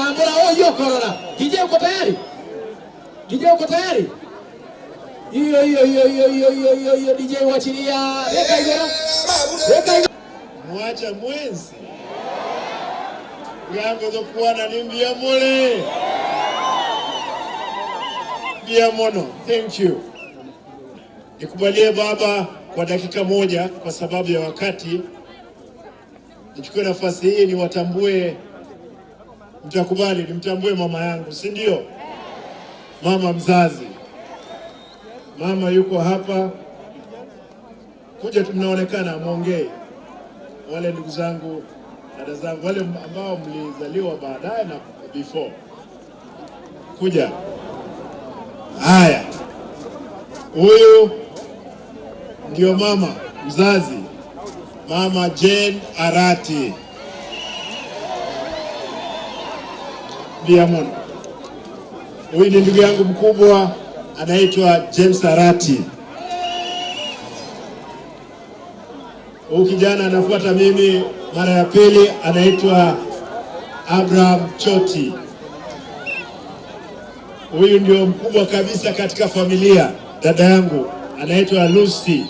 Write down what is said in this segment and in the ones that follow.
ambura hiyo corona. DJ uko tayari? DJ uko tayari? Hiyo DJ wachilia. Weka hiyo. Mwacha mwenzi. Yango zo kuona ni mbia mole. Mbia mono. Thank you. Nikubalie baba kwa dakika moja kwa sababu ya wakati. Nichukue nafasi hii niwatambue, mtakubali nimtambue mama yangu, si ndio? Mama mzazi. Mama yuko hapa. Kuja tunaonekana muongee. Wale ndugu zangu, dada zangu, wale ambao mlizaliwa baadaye na before. Kuja. Haya. Huyu ndio mama mzazi. Mama Jane Arati. Biamono. Huyu ni ndugu yangu mkubwa anaitwa James Arati. Huyu kijana anafuata mimi mara ya pili anaitwa Abraham Choti. Huyu ndio mkubwa kabisa katika familia. Dada yangu anaitwa Lucy.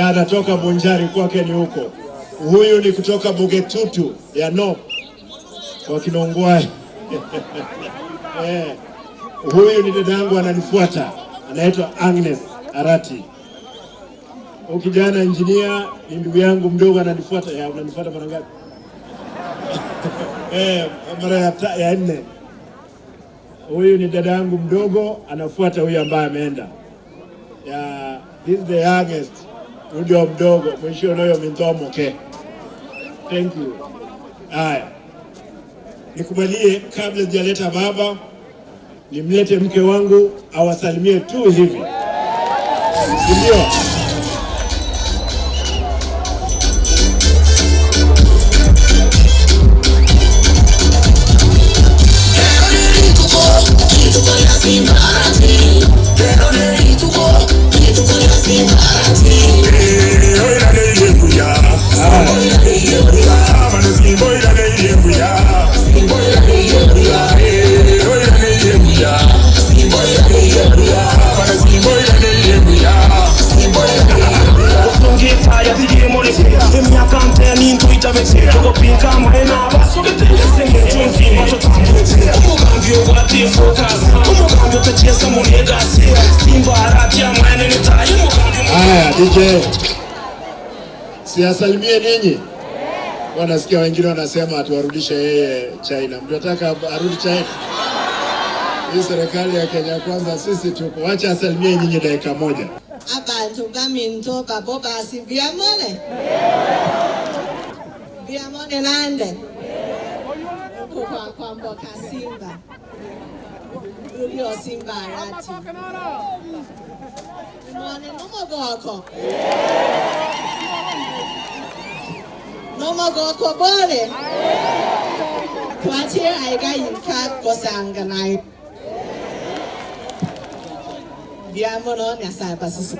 Anatoka Bonjari, kwake ni huko. Huyu ni kutoka Bugetutu ya no kwa Kinongwai. Huyu ni dada yangu ananifuata, anaitwa Agnes Arati. Huyu kijana engineer ni ndugu yangu mdogo ananifuata. Unanifuata mara ngapi? Mara ya 4. Huyu ni dada yangu mdogo anafuata huyu ambaye ameenda. This is the youngest. Ndio mdogo, mwisho ndio mtomo ke. Thank you. Haya. Nikubalie kabla sijaleta baba, nimlete mke wangu awasalimie tu hivi. Ndio. DJ, siasalimie ninyi. Wanasikia wengine wanasema atuwarudishe yeye China. Mnataka arudi China? Hii serikali ya Kenya kwanza, sisi tuko. Wacha asalimie nyinyi dakika moja. Abantu baminto babo basi biamone. Biamone nande. Kwa mboka Simba. Ulio Simba Arati. Mwane nomogoko. Nomogoko bole. Tuachie aiga yinka kosanga nai. Biamono nyasai basusu.